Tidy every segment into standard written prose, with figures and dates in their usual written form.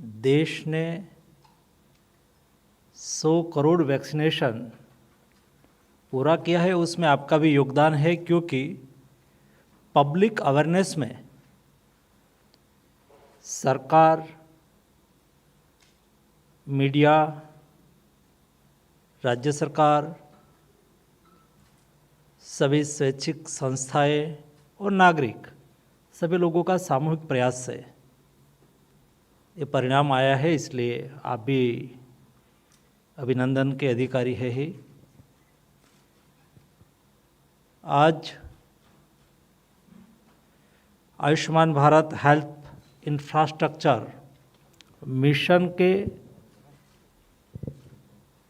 देश ने 100 करोड़ वैक्सीनेशन पूरा किया है, उसमें आपका भी योगदान है, क्योंकि पब्लिक अवेयरनेस में सरकार, मीडिया, राज्य सरकार, सभी स्वैच्छिक संस्थाएं और नागरिक, सभी लोगों का सामूहिक प्रयास से ये परिणाम आया है। इसलिए आप भी अभिनंदन के अधिकारी है ही। आज Ayushman Bharat health infrastructure mission के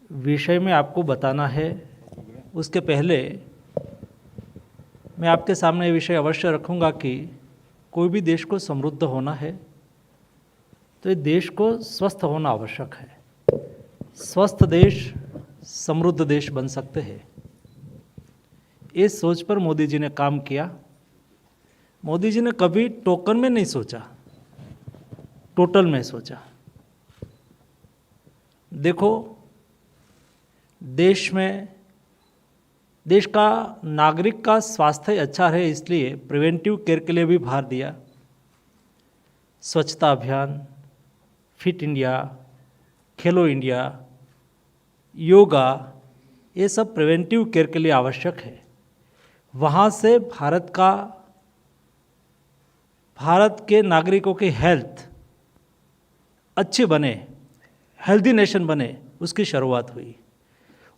विषय में आपको बताना है। उसके पहले मैं आपके सामने ये विषय अवश्य रखूंगा कि कोई भी देश को समृद्ध होना है तो ये देश को स्वस्थ होना आवश्यक है। स्वस्थ देश समृद्ध देश बन सकते हैं। इस सोच पर मोदी जी ने काम किया। मोदी जी ने कभी टोकन में नहीं सोचा, टोटल में सोचा। देखो, देश का नागरिक का स्वास्थ्य अच्छा रहे, इसलिए प्रिवेंटिव केयर के लिए भी भार दिया। स्वच्छता अभियान, फिट इंडिया, खेलो इंडिया, योगा, ये सब प्रिवेंटिव केयर के लिए आवश्यक है। वहाँ से भारत के नागरिकों की हेल्थ अच्छी बने, हेल्दी नेशन बने, उसकी शुरुआत हुई।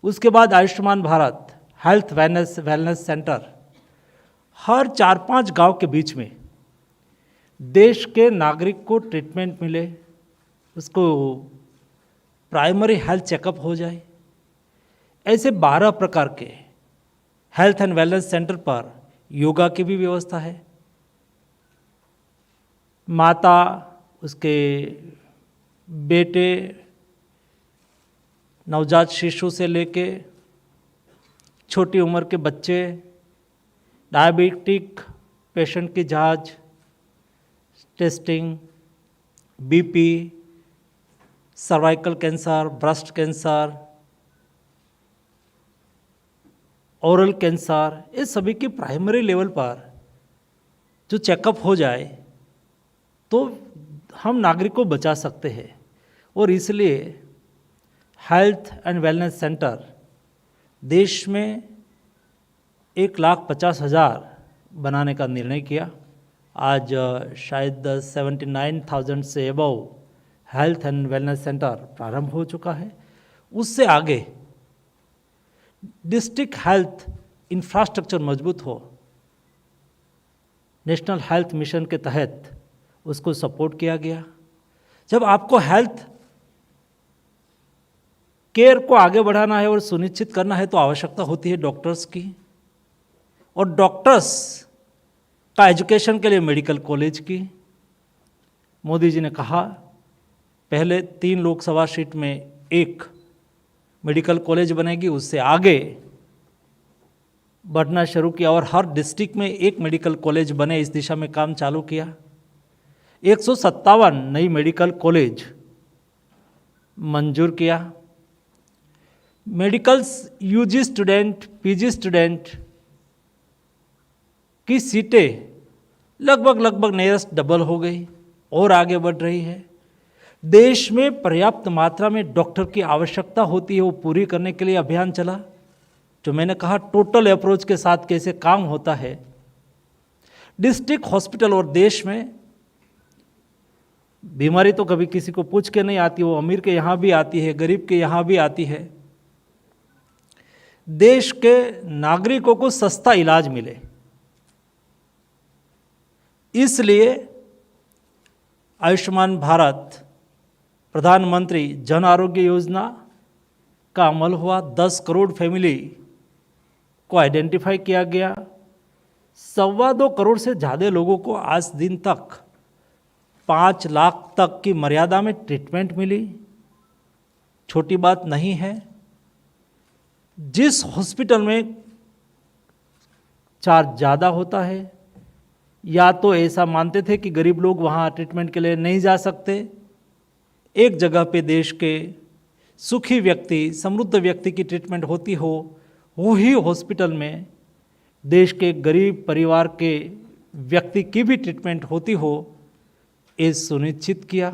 उसके बाद Ayushman Bharat health wellness centre हर 4-5 गांव के बीच में देश के नागरिक को ट्रीटमेंट मिले, उसको प्राइमरी हेल्थ चेकअप हो जाए। ऐसे 12 प्रकार के हेल्थ एंड वेलनेस सेंटर पर योगा की भी व्यवस्था है। माता, उसके बेटे, नवजात शिशु से लेके छोटी उम्र के बच्चे, डायबिटिक पेशेंट की जांच, testing, BP, cervical cancer, breast cancer, oral cancer, ये सभी की प्राइमरी लेवल पर जो चेकअप हो जाए तो हम नागरिक को बचा सकते हैं। और इसलिए हेल्थ एंड वेलनेस सेंटर देश में 1,50,000 बनाने का निर्णय किया। आज शायद 79,000 से above health and wellness centre प्रारंभ हो चुका है। उससे आगे डिस्ट्रिक्ट हेल्थ इंफ्रास्ट्रक्चर मजबूत हो, नेशनल हेल्थ मिशन के तहत उसको सपोर्ट किया गया। जब आपको हेल्थ केयर को आगे बढ़ाना है और सुनिश्चित करना है तो आवश्यकता होती है डॉक्टर्स की, और डॉक्टर्स का एजुकेशन के लिए मेडिकल कॉलेज की। मोदी जी ने कहा पहले 3 लोकसभा सीट में 1 मेडिकल कॉलेज बनेगी, उससे आगे बढ़ना शुरू किया और हर डिस्ट्रिक्ट में 1 मेडिकल कॉलेज बने, इस दिशा में काम चालू किया। 157 नई मेडिकल कॉलेज मंजूर किया। Medical UG student, PG student की सीटें लगभग नियरेस्ट डबल हो गई और आगे बढ़ रही है। देश में पर्याप्त मात्रा में डॉक्टर की आवश्यकता होती है, वो पूरी करने के लिए अभियान चला। जो मैंने कहा टोटल अप्रोच के साथ कैसे काम होता है। डिस्ट्रिक्ट हॉस्पिटल, और देश में बीमारी तो कभी किसी को पूछ के नहीं आती, वो अमीर के यहाँ भी आती है, गरीब के यहाँ भी आती है। देश के नागरिकों को सस्ता इलाज मिले, इसलिए आयुष्मान भारत प्रधानमंत्री जन आरोग्य योजना का अमल हुआ। 10 करोड़ फैमिली को आइडेंटिफाई किया गया। 2.25 करोड़ से ज़्यादा लोगों को आज दिन तक 5 लाख तक की मर्यादा में ट्रीटमेंट मिली। छोटी बात नहीं है। जिस हॉस्पिटल में चार्ज ज़्यादा होता है, या तो ऐसा मानते थे कि गरीब लोग वहाँ ट्रीटमेंट के लिए नहीं जा सकते, एक जगह पे देश के सुखी व्यक्ति, समृद्ध व्यक्ति की ट्रीटमेंट होती हो, वही हॉस्पिटल में देश के गरीब परिवार के व्यक्ति की भी ट्रीटमेंट होती हो, ये सुनिश्चित किया।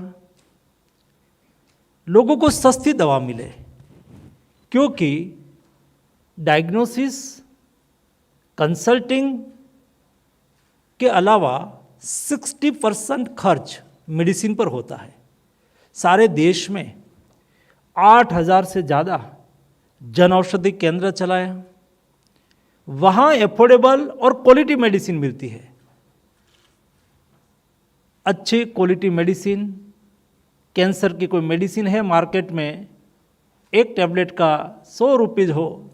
लोगों को सस्ती दवा मिले, क्योंकि डायग्नोसिस, कंसल्टिंग के अलावा 60% खर्च मेडिसिन पर होता है। सारे देश में 8,000 से ज़्यादा जन औषधि केंद्र चलाया, वहाँ एफोर्डेबल और क्वालिटी मेडिसिन मिलती है। अच्छी क्वालिटी मेडिसिन, कैंसर की कोई मेडिसिन है मार्केट में, एक टैबलेट का 100 रुपीज़ हो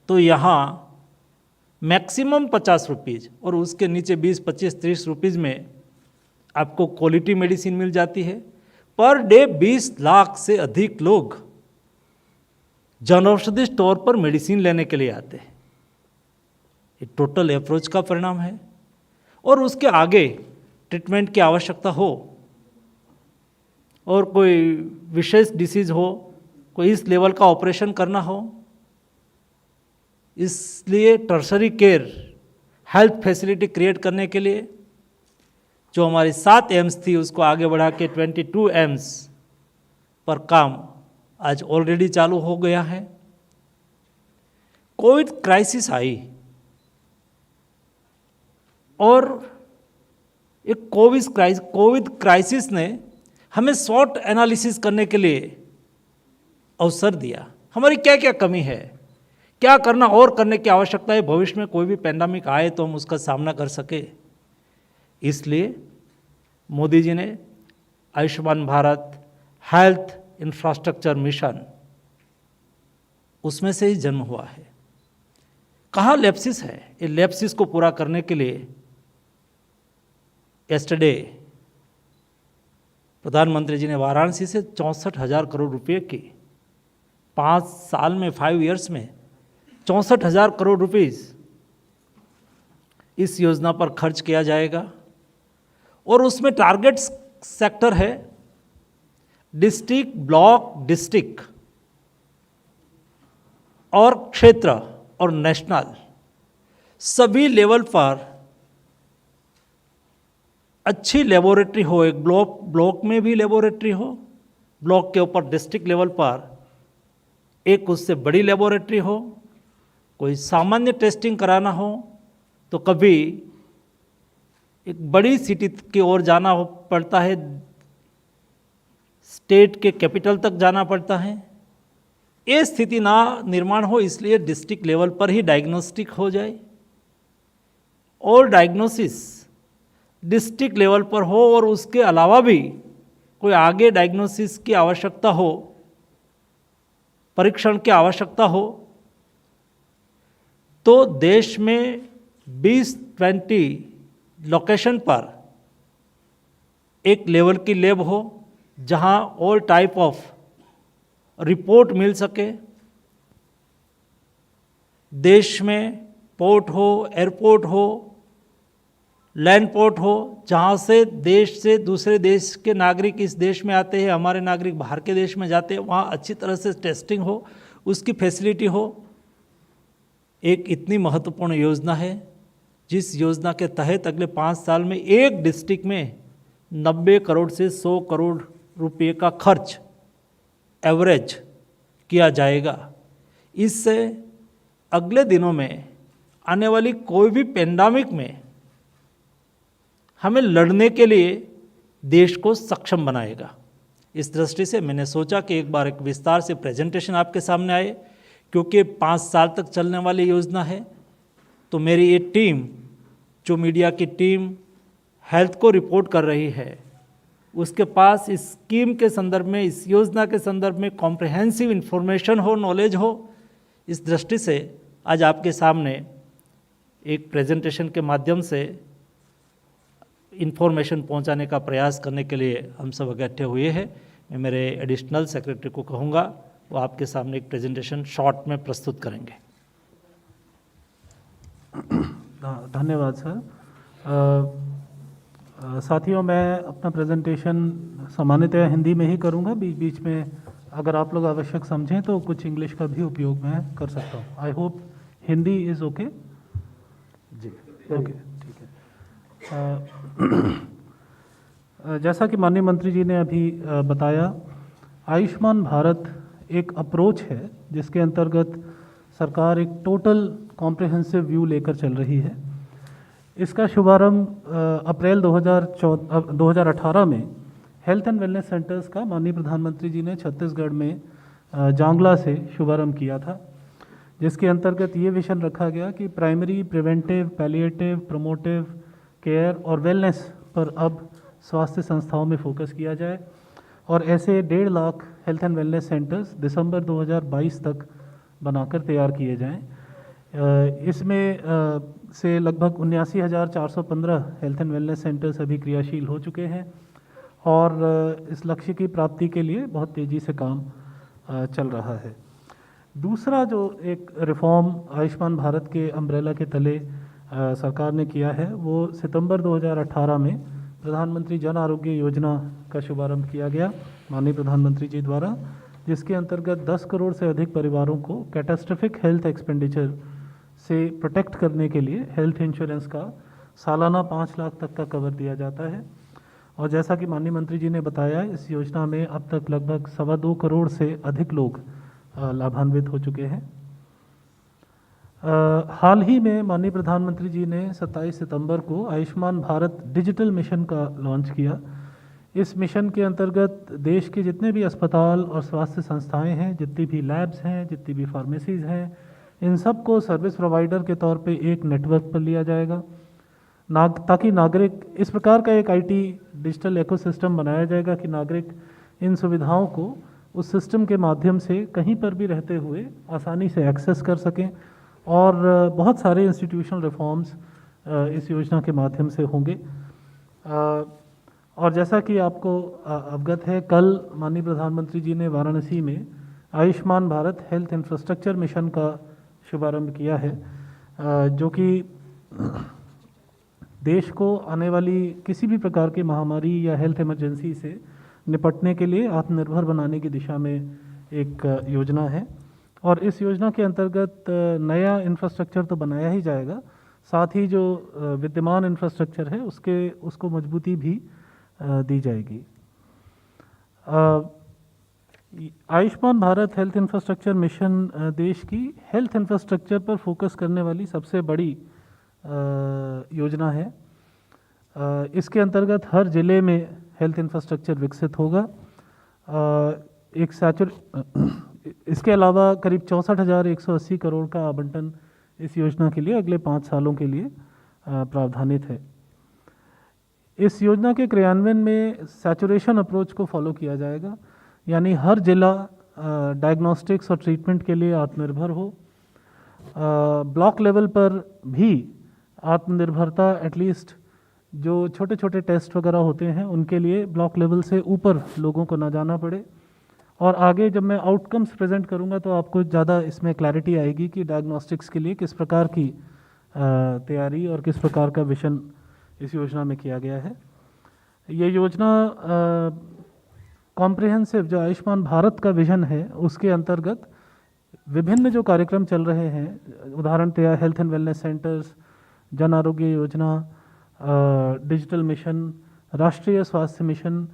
तो यहाँ मैक्सिमम 50 रुपीज़ और उसके नीचे 20, 25, 30 रुपीज़ में आपको क्वालिटी मेडिसिन मिल जाती है। पर डे 20 लाख से अधिक लोग जन औषधि स्टोर पर मेडिसिन लेने के लिए आते हैं। ये टोटल अप्रोच का परिणाम है। और उसके आगे ट्रीटमेंट की आवश्यकता हो और कोई विशेष डिसीज़ हो, कोई इस लेवल का ऑपरेशन करना हो, इसलिए tertiary care health facility create करने के लिए जो हमारी 7 एम्स थी उसको आगे बढ़ा के 22 एम्स पर काम आज ऑलरेडी चालू हो गया है। कोविड क्राइसिस आई और एक कोविड क्राइसिस ने हमें शॉर्ट एनालिसिस करने के लिए अवसर दिया। हमारी क्या क्या कमी है, क्या करना और करने की आवश्यकता है, भविष्य में कोई भी पैंडेमिक आए तो हम उसका सामना कर सके। इसलिए मोदी जी ने Ayushman Bharat health infrastructure mission, उसमें से ही जन्म हुआ है। कहाँ लैप्सिस है, ये लैप्सिस को पूरा करने के लिए यस्टरडे प्रधानमंत्री जी ने वाराणसी से 64,000 करोड़ रुपए की 5 साल में 5 इयर्स में 64,000 करोड़ रुपीस इस योजना पर खर्च किया जाएगा। और उसमें टारगेट सेक्टर है डिस्ट्रिक्ट, ब्लॉक, डिस्ट्रिक्ट और क्षेत्र और नेशनल, सभी लेवल पर अच्छी लेबोरेटरी हो। एक ब्लॉक में भी लेबोरेटरी हो, ब्लॉक के ऊपर डिस्ट्रिक्ट लेवल पर एक उससे बड़ी लेबोरेटरी हो। कोई सामान्य टेस्टिंग कराना हो तो कभी एक बड़ी सिटी की ओर जाना पड़ता है, स्टेट के कैपिटल तक जाना पड़ता है। ये स्थिति ना निर्माण हो, इसलिए डिस्ट्रिक्ट लेवल पर ही डायग्नोस्टिक हो जाए और डायग्नोसिस डिस्ट्रिक्ट लेवल पर हो और उसके अलावा भी कोई आगे डायग्नोसिस की आवश्यकता हो, परीक्षण की आवश्यकता हो, तो देश में 20-20 लोकेशन पर एक लेवल की लैब हो जहां ऑल टाइप ऑफ रिपोर्ट मिल सके। देश में पोर्ट हो, एयरपोर्ट हो, लैंड पोर्ट हो, जहाँ से देश से दूसरे देश के नागरिक इस देश में आते हैं, हमारे नागरिक बाहर के देश में जाते हैं, वहाँ अच्छी तरह से टेस्टिंग हो, उसकी फैसिलिटी हो। एक इतनी महत्वपूर्ण योजना है जिस योजना के तहत अगले 5 साल में एक डिस्ट्रिक्ट में 90 करोड़ से 100 करोड़ रुपए का खर्च एवरेज किया जाएगा। इससे अगले दिनों में आने वाली कोई भी पेंडेमिक में हमें लड़ने के लिए देश को सक्षम बनाएगा। इस दृष्टि से मैंने सोचा कि एक बार एक विस्तार से प्रेजेंटेशन आपके सामने आए, क्योंकि 5 साल तक चलने वाली योजना है। तो मेरी ये टीम, जो मीडिया की टीम हेल्थ को रिपोर्ट कर रही है, उसके पास इस स्कीम के संदर्भ में, इस योजना के संदर्भ में कॉम्प्रिहेंसिव इन्फॉर्मेशन हो, नॉलेज हो। इस दृष्टि से आज आपके सामने एक प्रेजेंटेशन के माध्यम से इन्फॉर्मेशन पहुंचाने का प्रयास करने के लिए हम सब इकट्ठे हुए हैं। मैं मेरे एडिशनल सेक्रेटरी को कहूँगा, वो आपके सामने एक प्रेजेंटेशन शॉर्ट में प्रस्तुत करेंगे। धन्यवाद सर। साथियों, मैं अपना प्रेजेंटेशन सामान्यतः हिंदी में ही करूंगा। बीच बीच में अगर आप लोग आवश्यक समझें तो कुछ इंग्लिश का भी उपयोग मैं कर सकता हूं। I hope Hindi is okay. जी ओके, ठीक है। जैसा कि माननीय मंत्री जी ने अभी बताया, आयुष्मान भारत एक अप्रोच है जिसके अंतर्गत सरकार एक टोटल कॉम्प्रिहेंसिव व्यू लेकर चल रही है। इसका शुभारंभ अप्रैल 2018 में हेल्थ एंड वेलनेस सेंटर्स का माननीय प्रधानमंत्री जी ने छत्तीसगढ़ में जांगला से शुभारंभ किया था, जिसके अंतर्गत ये विजन रखा गया कि primary, preventive, palliative, promotive care और वेलनेस पर अब स्वास्थ्य संस्थाओं में फोकस किया जाए और ऐसे 1.5 lakh health and wellness centres दिसंबर 2022 तक बनाकर तैयार किए जाएं। इसमें से लगभग 79,415 हेल्थ एंड वेलनेस सेंटर्स अभी क्रियाशील हो चुके हैं और इस लक्ष्य की प्राप्ति के लिए बहुत तेज़ी से काम चल रहा है। दूसरा जो एक रिफॉर्म आयुष्मान भारत के अम्ब्रेला के तले सरकार ने किया है, वो सितंबर 2018 में प्रधानमंत्री जन आरोग्य योजना का शुभारंभ किया गया माननीय प्रधानमंत्री जी द्वारा, जिसके अंतर्गत 10 करोड़ से अधिक परिवारों को कैटास्ट्रोफिक हेल्थ एक्सपेंडिचर से प्रोटेक्ट करने के लिए हेल्थ इंश्योरेंस का सालाना 5 लाख तक का कवर दिया जाता है। और जैसा कि माननीय मंत्री जी ने बताया, इस योजना में अब तक लगभग 2.25 करोड़ से अधिक लोग लाभान्वित हो चुके हैं। हाल ही में माननीय प्रधानमंत्री जी ने 27 सितंबर को आयुष्मान भारत डिजिटल मिशन का लॉन्च किया। इस मिशन के अंतर्गत देश के जितने भी अस्पताल और स्वास्थ्य संस्थाएं हैं, जितनी भी लैब्स हैं, जितनी भी फार्मेसीज़ हैं, इन सब को सर्विस प्रोवाइडर के तौर पे एक नेटवर्क पर लिया जाएगा ताकि नागरिक, इस प्रकार का एक आईटी डिजिटल इकोसिस्टम बनाया जाएगा कि नागरिक इन सुविधाओं को उस सिस्टम के माध्यम से कहीं पर भी रहते हुए आसानी से एक्सेस कर सकें। और बहुत सारे इंस्टीट्यूशनल रिफॉर्म्स इस योजना के माध्यम से होंगे। और जैसा कि आपको अवगत है, कल माननीय प्रधानमंत्री जी ने वाराणसी में Ayushman Bharat health infrastructure mission का शुभारंभ किया है, जो कि देश को आने वाली किसी भी प्रकार की महामारी या हेल्थ इमरजेंसी से निपटने के लिए आत्मनिर्भर बनाने की दिशा में एक योजना है। और इस योजना के अंतर्गत नया इंफ्रास्ट्रक्चर तो बनाया ही जाएगा, साथ ही जो विद्यमान इंफ्रास्ट्रक्चर है उसको मजबूती भी दी जाएगी। Ayushman Bharat health infrastructure mission देश की हेल्थ इंफ्रास्ट्रक्चर पर फोकस करने वाली सबसे बड़ी योजना है। इसके अंतर्गत हर ज़िले में हेल्थ इंफ्रास्ट्रक्चर विकसित होगा। इसके अलावा करीब 64,180 करोड़ का आवंटन इस योजना के लिए अगले 5 सालों के लिए प्रावधानित है। इस योजना के क्रियान्वयन में सैचुरेशन अप्रोच को फॉलो किया जाएगा, यानी हर जिला डायग्नोस्टिक्स और ट्रीटमेंट के लिए आत्मनिर्भर हो। ब्लॉक लेवल पर भी आत्मनिर्भरता, एटलीस्ट जो छोटे छोटे टेस्ट वगैरह होते हैं उनके लिए ब्लॉक लेवल से ऊपर लोगों को ना जाना पड़े। और आगे जब मैं आउटकम्स प्रेजेंट करूंगा तो आपको ज़्यादा इसमें क्लैरिटी आएगी कि डायग्नोस्टिक्स के लिए किस प्रकार की तैयारी और किस प्रकार का विजन इस योजना में किया गया है। ये योजना कॉम्प्रिहेंसिव जो आयुष्मान भारत का विजन है उसके अंतर्गत विभिन्न जो कार्यक्रम चल रहे हैं, उदाहरणतया health and wellness centres, Jan Arogya Yojana, digital mission, राष्ट्रीय स्वास्थ्य मिशन,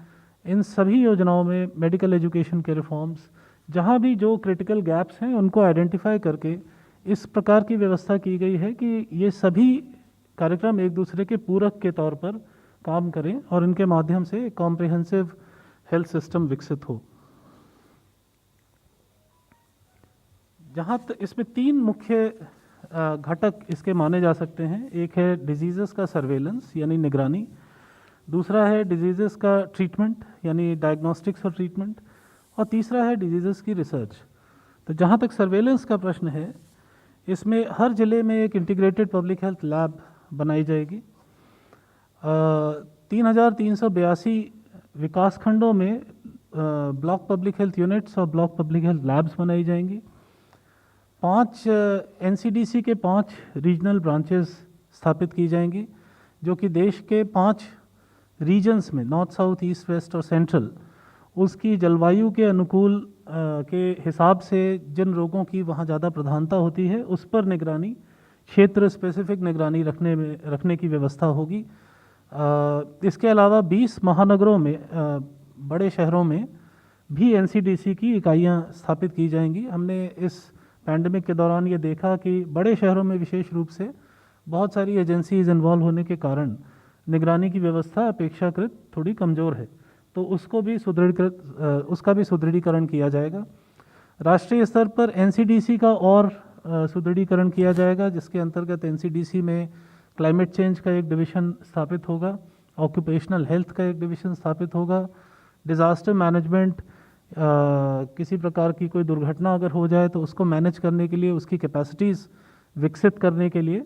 इन सभी योजनाओं में मेडिकल एजुकेशन के रिफॉर्म्स, जहाँ भी जो क्रिटिकल गैप्स हैं उनको आइडेंटिफाई करके इस प्रकार की व्यवस्था की गई है कि ये सभी कार्यक्रम एक दूसरे के पूरक के तौर पर काम करें और इनके माध्यम से कॉम्प्रिहेंसिव हेल्थ सिस्टम विकसित हो। जहाँ इसमें 3 मुख्य घटक इसके माने जा सकते हैं। एक है डिजीज़ेस का सर्वेलेंस यानी निगरानी, दूसरा है डिजीज़ेस का ट्रीटमेंट यानी डायग्नोस्टिक्स और ट्रीटमेंट, और तीसरा है डिजीज़ेस की रिसर्च। तो जहाँ तक सर्वेलेंस का प्रश्न है, इसमें हर ज़िले में एक इंटीग्रेटेड पब्लिक हेल्थ लैब बनाई जाएगी। 3,382 विकास खंडों में ब्लॉक पब्लिक हेल्थ यूनिट्स और ब्लॉक पब्लिक हेल्थ लैब्स बनाई जाएंगी। 5 एनसीडीसी के 5 रीजनल ब्रांचेस स्थापित की जाएंगी, जो कि देश के 5 रीजन्स में, नॉर्थ, साउथ, ईस्ट, वेस्ट और सेंट्रल, उसकी जलवायु के अनुकूल के हिसाब से जिन रोगों की वहाँ ज़्यादा प्रधानता होती है उस पर निगरानी, क्षेत्र स्पेसिफिक निगरानी रखने की व्यवस्था होगी। इसके अलावा 20 महानगरों में, बड़े शहरों में भी एनसीडीसी की इकाइयाँ स्थापित की जाएंगी। हमने इस पैंडमिक के दौरान ये देखा कि बड़े शहरों में विशेष रूप से बहुत सारी एजेंसीज इन्वॉल्व होने के कारण निगरानी की व्यवस्था अपेक्षाकृत थोड़ी कमज़ोर है, तो उसका भी सुदृढ़ीकरण किया जाएगा। राष्ट्रीय स्तर पर एनसीडीसी का और सुदृढ़ीकरण किया जाएगा, जिसके अंतर्गत एनसीडीसी में क्लाइमेट चेंज का एक डिवीज़न स्थापित होगा, ऑक्यूपेशनल हेल्थ का एक डिवीज़न स्थापित होगा, डिज़ास्टर मैनेजमेंट, किसी प्रकार की कोई दुर्घटना अगर हो जाए तो उसको मैनेज करने के लिए, उसकी कैपेसिटीज़ विकसित करने के लिए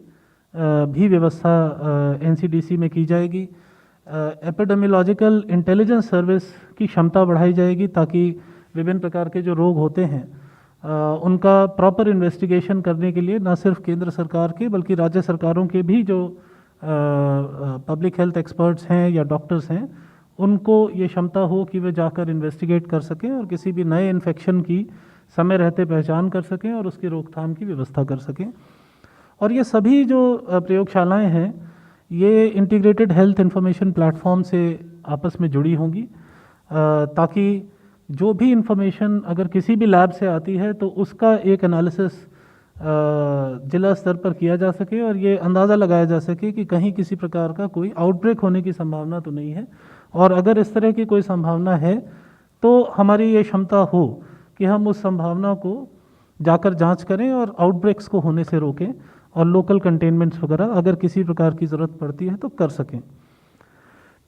भी व्यवस्था एनसीडीसी में की जाएगी। एपिडेमियोलॉजिकल इंटेलिजेंस सर्विस की क्षमता बढ़ाई जाएगी ताकि विभिन्न प्रकार के जो रोग होते हैं उनका प्रॉपर इन्वेस्टिगेशन करने के लिए न सिर्फ केंद्र सरकार के बल्कि राज्य सरकारों के भी जो पब्लिक हेल्थ एक्सपर्ट्स हैं या डॉक्टर्स हैं, उनको ये क्षमता हो कि वे जाकर इन्वेस्टिगेट कर सकें और किसी भी नए इन्फेक्शन की समय रहते पहचान कर सकें और उसकी रोकथाम की व्यवस्था कर सकें। और ये सभी जो प्रयोगशालाएं हैं ये इंटीग्रेटेड हेल्थ इंफॉर्मेशन प्लेटफॉर्म से आपस में जुड़ी होंगी, ताकि जो भी इंफॉर्मेशन अगर किसी भी लैब से आती है तो उसका एक एनालिसिस जिला स्तर पर किया जा सके और ये अंदाज़ा लगाया जा सके कि कहीं किसी प्रकार का कोई आउटब्रेक होने की संभावना तो नहीं है, और अगर इस तरह की कोई संभावना है तो हमारी ये क्षमता हो कि हम उस संभावना को जाकर जांच करें और आउटब्रेक्स को होने से रोकें और लोकल कंटेनमेंट्स वगैरह अगर किसी प्रकार की ज़रूरत पड़ती है तो कर सकें।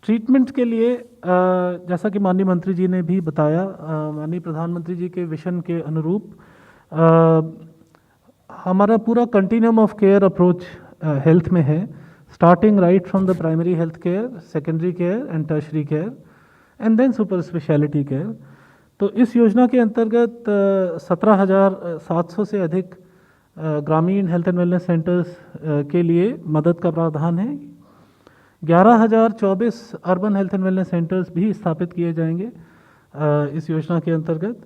ट्रीटमेंट के लिए जैसा कि माननीय मंत्री जी ने भी बताया, माननीय प्रधानमंत्री जी के विजन के अनुरूप हमारा पूरा continuum of care approach health में है, starting right from the primary health care, secondary care and tertiary care and then super speciality care. तो इस योजना के अंतर्गत 17,700 से अधिक ग्रामीण हेल्थ एंड वेलनेस सेंटर्स के लिए मदद का प्रावधान है। 11,024 urban health and wellness centres भी स्थापित किए जाएंगे इस योजना के अंतर्गत।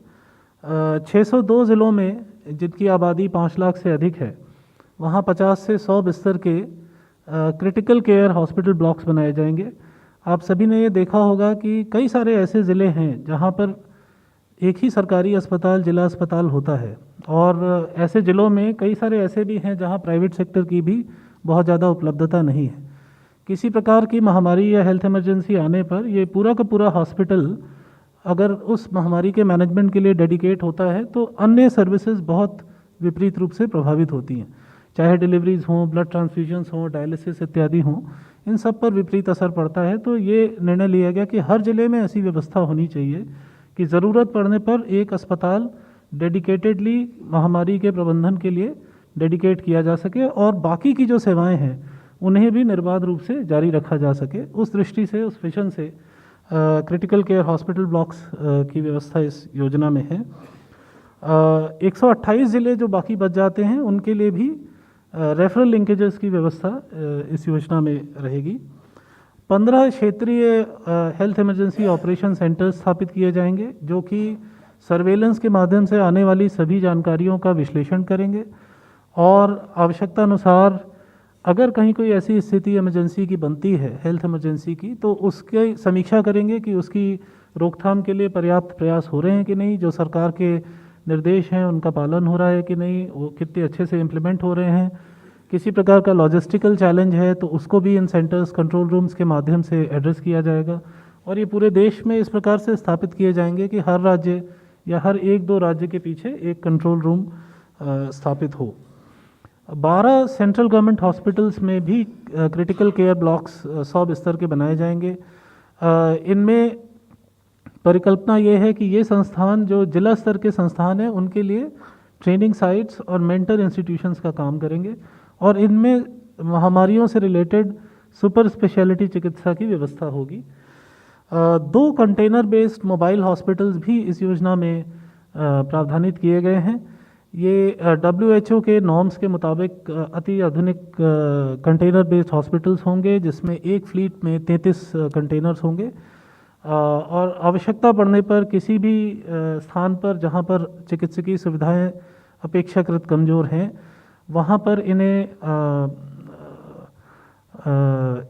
602 ज़िलों में जिनकी आबादी 5 लाख से अधिक है वहाँ 50 से 100 बिस्तर के क्रिटिकल केयर हॉस्पिटल ब्लॉक्स बनाए जाएंगे। आप सभी ने ये देखा होगा कि कई सारे ऐसे ज़िले हैं जहाँ पर एक ही सरकारी अस्पताल, जिला अस्पताल होता है, और ऐसे ज़िलों में कई सारे ऐसे भी हैं जहाँ प्राइवेट सेक्टर की भी बहुत ज़्यादा उपलब्धता नहीं है। किसी प्रकार की महामारी या हेल्थ इमरजेंसी आने पर ये पूरा का पूरा हॉस्पिटल अगर उस महामारी के मैनेजमेंट के लिए डेडिकेट होता है तो अन्य सर्विसेज बहुत विपरीत रूप से प्रभावित होती हैं, चाहे डिलीवरीज हों, ब्लड ट्रांसफ्यूजन्स हों, डायलिसिस इत्यादि हों, इन सब पर विपरीत असर पड़ता है। तो ये निर्णय लिया गया कि हर ज़िले में ऐसी व्यवस्था होनी चाहिए कि ज़रूरत पड़ने पर एक अस्पताल डेडिकेटेडली महामारी के प्रबंधन के लिए डेडिकेट किया जा सके और बाकी की जो सेवाएं हैं उन्हें भी निर्बाध रूप से जारी रखा जा सके। उस दृष्टि से, उस विजन से क्रिटिकल केयर हॉस्पिटल ब्लॉक्स की व्यवस्था इस योजना में है। 128 ज़िले जो बाकी बच जाते हैं उनके लिए भी रेफरल लिंकेजेस की व्यवस्था इस योजना में रहेगी। 15 क्षेत्रीय हेल्थ इमरजेंसी ऑपरेशन सेंटर्स स्थापित किए जाएंगे जो कि सर्वेलेंस के माध्यम से आने वाली सभी जानकारियों का विश्लेषण करेंगे और आवश्यकता अनुसार अगर कहीं कोई ऐसी स्थिति इमरजेंसी की बनती है, हेल्थ इमरजेंसी की, तो उसकी समीक्षा करेंगे कि उसकी रोकथाम के लिए पर्याप्त प्रयास हो रहे हैं कि नहीं, जो सरकार के निर्देश हैं उनका पालन हो रहा है कि नहीं, वो कितने अच्छे से इम्प्लीमेंट हो रहे हैं। किसी प्रकार का लॉजिस्टिकल चैलेंज है तो उसको भी इन सेंटर्स, कंट्रोल रूम्स के माध्यम से एड्रेस किया जाएगा और ये पूरे देश में इस प्रकार से स्थापित किए जाएंगे कि हर राज्य या हर 1-2 राज्य के पीछे एक कंट्रोल रूम स्थापित हो। 12 सेंट्रल गवर्नमेंट हॉस्पिटल्स में भी क्रिटिकल केयर ब्लॉक्स 100 बिस्तर के बनाए जाएंगे। इनमें परिकल्पना ये है कि ये संस्थान जो जिला स्तर के संस्थान हैं उनके लिए ट्रेनिंग साइट्स और मेंटर इंस्टीट्यूशंस का काम करेंगे और इनमें महामारियों से रिलेटेड सुपर स्पेशलिटी चिकित्सा की व्यवस्था होगी। 2 कंटेनर बेस्ड मोबाइल हॉस्पिटल्स भी इस योजना में प्रावधानित किए गए हैं। ये WHO के नॉर्म्स के मुताबिक अति आधुनिक कंटेनर बेस्ड हॉस्पिटल्स होंगे, जिसमें एक फ्लीट में 33 कंटेनर्स होंगे। और आवश्यकता पड़ने पर किसी भी स्थान पर जहां पर चिकित्सकीय सुविधाएं अपेक्षाकृत कमज़ोर हैं, वहां पर इन्हें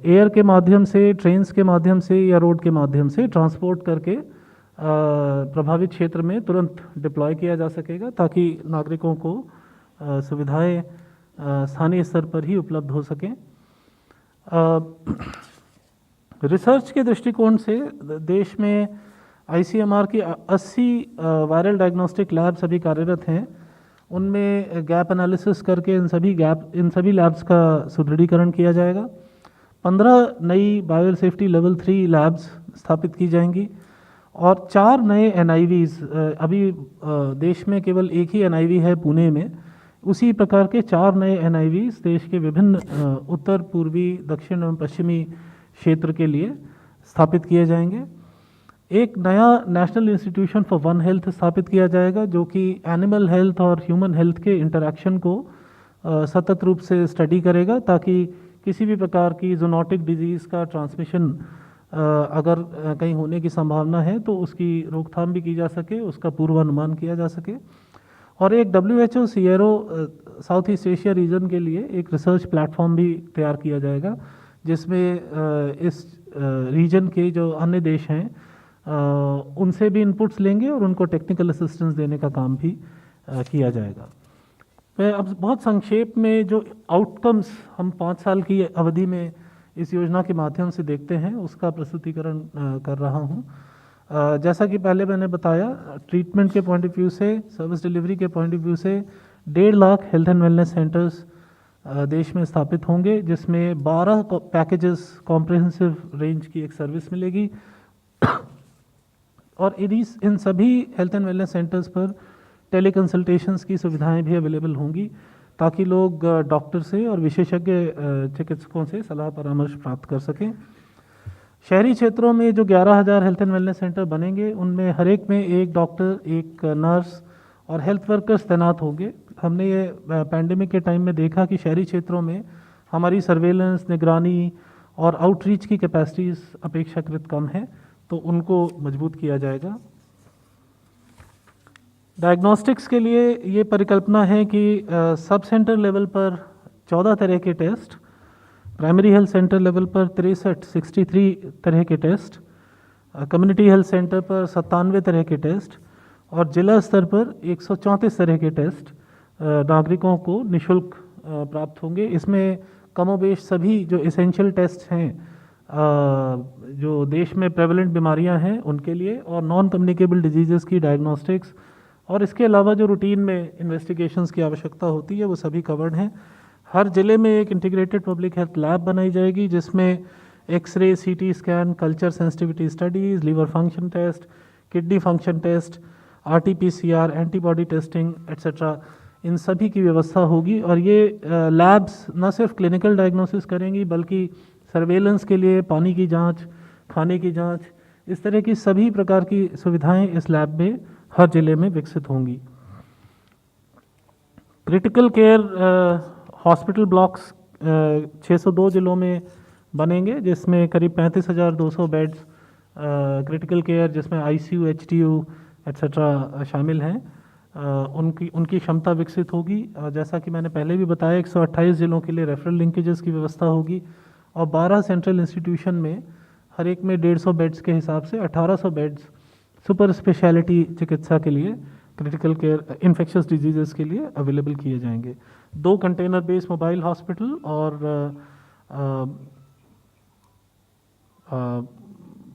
एयर के माध्यम से, ट्रेन्स के माध्यम से या रोड के माध्यम से ट्रांसपोर्ट करके प्रभावित क्षेत्र में तुरंत डिप्लॉय किया जा सकेगा, ताकि नागरिकों को सुविधाएं स्थानीय स्तर पर ही उपलब्ध हो सकें। रिसर्च के दृष्टिकोण से देश में ICMR की 80 वायरल डायग्नोस्टिक लैब्स अभी कार्यरत हैं। उनमें गैप एनालिसिस करके इन सभी लैब्स का सुदृढ़ीकरण किया जाएगा। 15 नई बायो सेफ्टी लेवल 3 लैब्स स्थापित की जाएंगी और 4 नए NIVs, अभी देश में केवल एक ही NIV है पुणे में, उसी प्रकार के 4 नए NIVs देश के विभिन्न उत्तर, पूर्वी, दक्षिण एवं पश्चिमी क्षेत्र के लिए स्थापित किए जाएंगे। एक नया national institution for one health स्थापित किया जाएगा, जो कि एनिमल हेल्थ और ह्यूमन हेल्थ के इंटरैक्शन को सतत रूप से स्टडी करेगा, ताकि किसी भी प्रकार की जूनोटिक डिजीज़ का ट्रांसमिशन अगर कहीं होने की संभावना है तो उसकी रोकथाम भी की जा सके, उसका पूर्वानुमान किया जा सके। और एक WHO CRO south east Asia region के लिए एक रिसर्च प्लेटफॉर्म भी तैयार किया जाएगा, जिसमें इस रीजन के जो अन्य देश हैं उनसे भी इनपुट्स लेंगे और उनको टेक्निकल असिस्टेंस देने का काम भी किया जाएगा। मैं अब बहुत संक्षेप में जो आउटकम्स हम 5 साल की अवधि में इस योजना के माध्यम से देखते हैं उसका प्रस्तुतिकरण कर रहा हूं। जैसा कि पहले मैंने बताया, ट्रीटमेंट के पॉइंट ऑफ व्यू से, सर्विस डिलीवरी के पॉइंट ऑफ व्यू से 1.5 lakh health and wellness centres देश में स्थापित होंगे, जिसमें 12 पैकेजेस कॉम्प्रिहेंसिव रेंज की एक सर्विस मिलेगी। और इन सभी हेल्थ एंड वेलनेस सेंटर्स पर टेली कंसल्टेशंस की सुविधाएं भी अवेलेबल होंगी, ताकि लोग डॉक्टर से और विशेषज्ञ चिकित्सकों से सलाह परामर्श प्राप्त कर सकें। शहरी क्षेत्रों में जो 11,000 हेल्थ एंड वेलनेस सेंटर बनेंगे, उनमें हर एक में एक डॉक्टर, एक नर्स और हेल्थ वर्कर्स तैनात होंगे। हमने ये पैंडेमिक के टाइम में देखा कि शहरी क्षेत्रों में हमारी सर्वेलेंस, निगरानी और आउटरीच की कैपेसिटीज़ अपेक्षाकृत कम है, तो उनको मजबूत किया जाएगा। डायग्नोस्टिक्स के लिए ये परिकल्पना है कि सब सेंटर लेवल पर 14 तरह के test, primary health centre level पर 63 तरह के टेस्ट, कम्युनिटी हेल्थ सेंटर पर 97 तरह के टेस्ट और जिला स्तर पर 134 तरह के टेस्ट नागरिकों को निःशुल्क प्राप्त होंगे। इसमें कमोबेश सभी जो एसेंशियल टेस्ट हैं जो देश में प्रेवलेंट बीमारियां हैं उनके लिए, और नॉन कम्युनिकेबल डिजीज़ेस की डायग्नोस्टिक्स, और इसके अलावा जो रूटीन में इन्वेस्टिगेशंस की आवश्यकता होती है वो सभी कवर्ड हैं। हर ज़िले में एक इंटीग्रेटेड पब्लिक हेल्थ लैब बनाई जाएगी, जिसमें x ray, CT scan, culture sensitivity studies, liver function test, kidney function test, RT-PCR, antibody testing et cetera, इन सभी की व्यवस्था होगी। और ये लैब्स न सिर्फ क्लिनिकल डायग्नोसिस करेंगी, बल्कि सर्वेलेंस के लिए पानी की जांच, खाने की जांच, इस तरह की सभी प्रकार की सुविधाएं इस लैब में हर ज़िले में विकसित होंगी। क्रिटिकल केयर हॉस्पिटल ब्लॉक्स 602 ज़िलों में बनेंगे, जिसमें करीब 35,200 बेड्स क्रिटिकल केयर, जिसमें ICU, HTU एट्सेट्रा शामिल हैं, उनकी क्षमता विकसित होगी। जैसा कि मैंने पहले भी बताया, 128 ज़िलों के लिए रेफरल लिंकेजेस की व्यवस्था होगी और 12 सेंट्रल इंस्टीट्यूशन में हर एक में 150 बेड्स के हिसाब से 1800 बेड्स सुपर स्पेशलिटी चिकित्सा के लिए, क्रिटिकल केयर इन्फेक्शियस डिजीज़ेस के लिए अवेलेबल किए जाएंगे। 2 कंटेनर बेस्ड मोबाइल हॉस्पिटल और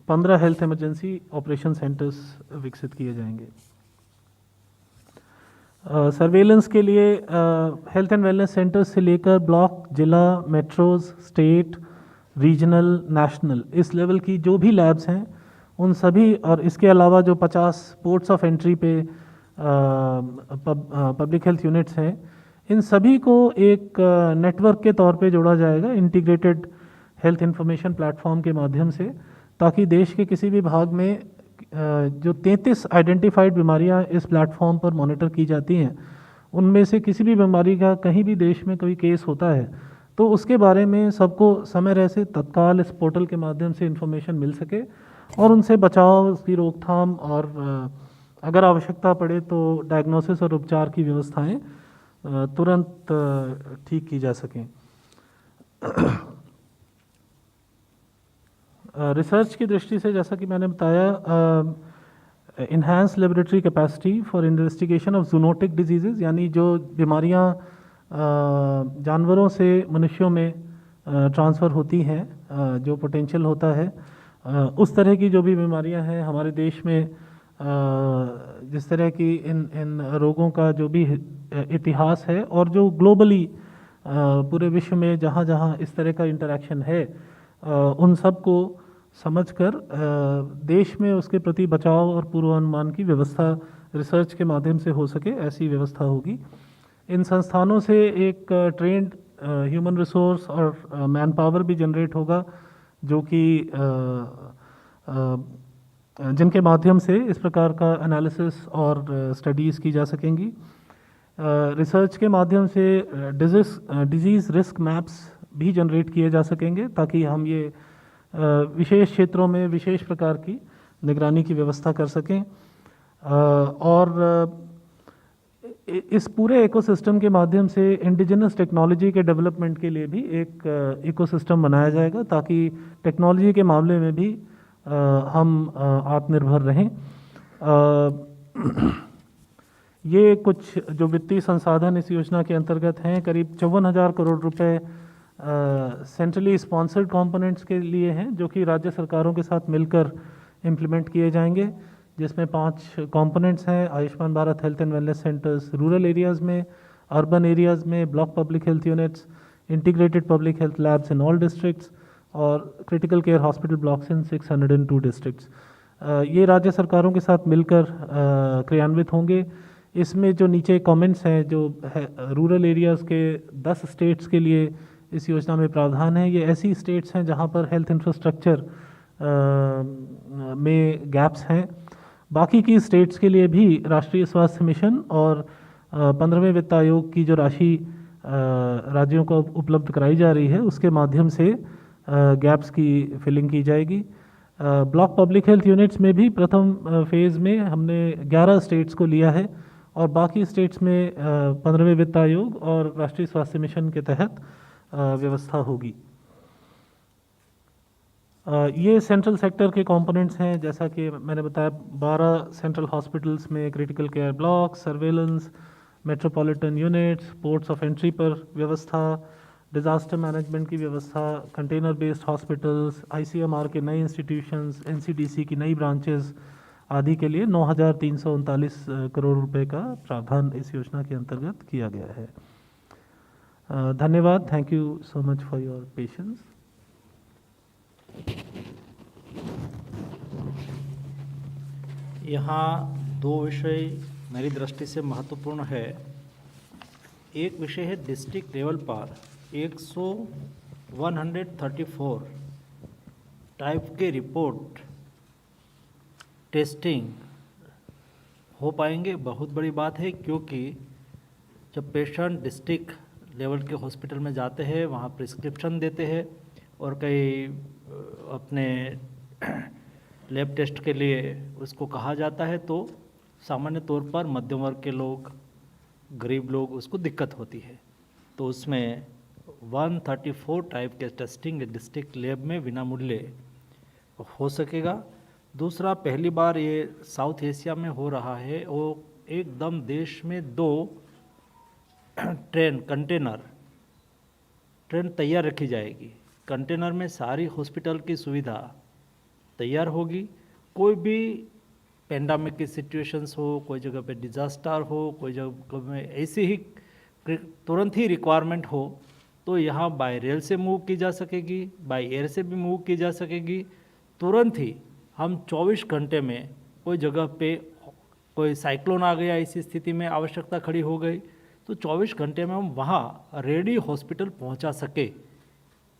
15 हेल्थ इमरजेंसी ऑपरेशन सेंटर्स विकसित किए जाएंगे। सर्वेलेंस के लिए हेल्थ एंड वेलनेस सेंटर्स से लेकर ब्लॉक, जिला, मेट्रोज, स्टेट, रीजनल, नेशनल, इस लेवल की जो भी लैब्स हैं उन सभी, और इसके अलावा जो 50 पोर्ट्स ऑफ एंट्री पे पब्लिक हेल्थ यूनिट्स हैं, इन सभी को एक नेटवर्क के तौर पे जोड़ा जाएगा इंटीग्रेटेड हेल्थ इंफॉर्मेशन प्लेटफॉर्म के माध्यम से, ताकि देश के किसी भी भाग में जो 33 आइडेंटिफाइड बीमारियां इस प्लेटफॉर्म पर मॉनिटर की जाती हैं उनमें से किसी भी बीमारी का कहीं भी देश में कोई केस होता है तो उसके बारे में सबको समय रह से तत्काल इस पोर्टल के माध्यम से इन्फॉर्मेशन मिल सके और उनसे बचाव, उसकी रोकथाम और अगर आवश्यकता पड़े तो डायग्नोसिस और उपचार की व्यवस्थाएं तुरंत ठीक की जा सकें। रिसर्च की दृष्टि से जैसा कि मैंने बताया, enhance laboratory capacity for investigation of zoonotic disease, यानी जो बीमारियां जानवरों से मनुष्यों में ट्रांसफ़र होती हैं, जो पोटेंशियल होता है, उस तरह की जो भी बीमारियां हैं हमारे देश में, जिस तरह की इन रोगों का जो भी इतिहास है और जो ग्लोबली पूरे विश्व में जहाँ जहाँ इस तरह का इंटरेक्शन है, उन सब को समझकर देश में उसके प्रति बचाव और पूर्वानुमान की व्यवस्था रिसर्च के माध्यम से हो सके, ऐसी व्यवस्था होगी। इन संस्थानों से एक ट्रेंड ह्यूमन रिसोर्स और मैन पावर भी जनरेट होगा, जो कि जिनके माध्यम से इस प्रकार का एनालिसिस और स्टडीज़ की जा सकेंगी। रिसर्च के माध्यम से डिजीज़ रिस्क मैप्स भी जनरेट किए जा सकेंगे, ताकि हम ये विशेष क्षेत्रों में विशेष प्रकार की निगरानी की व्यवस्था कर सकें। और इस पूरे इकोसिस्टम के माध्यम से इंडिजिनस टेक्नोलॉजी के डेवलपमेंट के लिए भी एक इकोसिस्टम बनाया जाएगा, ताकि टेक्नोलॉजी के मामले में भी हम आत्मनिर्भर रहें। ये कुछ जो वित्तीय संसाधन इस योजना के अंतर्गत हैं, करीब 54,000 करोड़ रुपए सेंट्रली स्पॉन्सर्ड कंपोनेंट्स के लिए हैं, जो कि राज्य सरकारों के साथ मिलकर इम्प्लीमेंट किए जाएंगे, जिसमें 5 कंपोनेंट्स हैं: Ayushman Bharat health and wellness centres rural areas में, अर्बन एरियाज़ में block public health units, integrated public health labs in all districts और critical care hospital blocks in 602 districts. ये राज्य सरकारों के साथ मिलकर क्रियान्वित होंगे। इसमें जो नीचे कमेंट्स हैं, जो है रूरल एरियाज़ के 10 स्टेट्स के लिए इस योजना में प्रावधान है। ये ऐसी स्टेट्स हैं जहाँ पर हेल्थ इंफ्रास्ट्रक्चर में गैप्स हैं। बाकी की स्टेट्स के लिए भी राष्ट्रीय स्वास्थ्य मिशन और 15वें वित्त आयोग की जो राशि राज्यों को उपलब्ध कराई जा रही है, उसके माध्यम से गैप्स की फिलिंग की जाएगी। ब्लॉक पब्लिक हेल्थ यूनिट्स में भी प्रथम फेज़ में हमने 11 स्टेट्स को लिया है और बाकी स्टेट्स में 15वें वित्त आयोग और राष्ट्रीय स्वास्थ्य मिशन के तहत व्यवस्था होगी। ये सेंट्रल सेक्टर के कंपोनेंट्स हैं, जैसा कि मैंने बताया। 12 सेंट्रल हॉस्पिटल्स में critical care block, surveillance, metropolitan units, ports of entry पर व्यवस्था, डिज़ास्टर मैनेजमेंट की व्यवस्था, कंटेनर बेस्ड हॉस्पिटल्स, ICMR के नए इंस्टीट्यूशंस, NCDC की नई ब्रांचेस आदि के लिए 9,339 करोड़ रुपए का प्रावधान इस योजना के अंतर्गत किया गया है। धन्यवाद। Thank you so much for your patience. यहाँ 2 विषय मेरी दृष्टि से महत्वपूर्ण है। एक विषय है डिस्ट्रिक्ट लेवल पर 134 टाइप के रिपोर्ट टेस्टिंग हो पाएंगे। बहुत बड़ी बात है, क्योंकि जब पेशेंट डिस्ट्रिक्ट लेवल के हॉस्पिटल में जाते हैं, वहाँ प्रिस्क्रिप्शन देते हैं और कई अपने लैब टेस्ट के लिए उसको कहा जाता है, तो सामान्य तौर पर मध्यम वर्ग के लोग, गरीब लोग, उसको दिक्कत होती है। तो उसमें 134 टाइप के टेस्टिंग डिस्ट्रिक्ट लैब में विना मूल्य हो सकेगा। दूसरा, पहली बार ये साउथ एशिया में हो रहा है। वो एकदम देश में 2 कंटेनर ट्रेन तैयार रखी जाएगी। कंटेनर में सारी हॉस्पिटल की सुविधा तैयार होगी। कोई भी पेंडेमिक की सिचुएशंस हो, कोई जगह पे डिजास्टर हो, कोई जगह में ऐसी ही तुरंत ही रिक्वायरमेंट हो, तो यहाँ बाय रेल से मूव की जा सकेगी, बाय एयर से भी मूव की जा सकेगी। तुरंत ही हम 24 घंटे में कोई जगह पे कोई साइक्लोन आ गया, ऐसी स्थिति में आवश्यकता खड़ी हो गई, तो 24 घंटे में हम वहाँ रेडी हॉस्पिटल पहुँचा सके,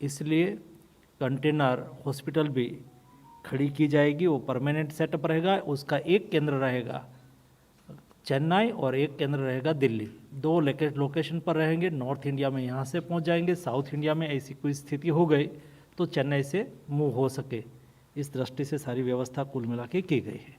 इसलिए कंटेनर हॉस्पिटल भी खड़ी की जाएगी। वो परमानेंट सेटअप रहेगा, उसका एक केंद्र रहेगा। चेन्नई और एक केंद्र रहेगा दिल्ली। 2 लोकेशन पर रहेंगे। नॉर्थ इंडिया में यहाँ से पहुँच जाएंगे, साउथ इंडिया में ऐसी कोई स्थिति हो गई तो चेन्नई से मूव हो सके, इस दृष्टि से सारी व्यवस्था कुल मिला के की गई है।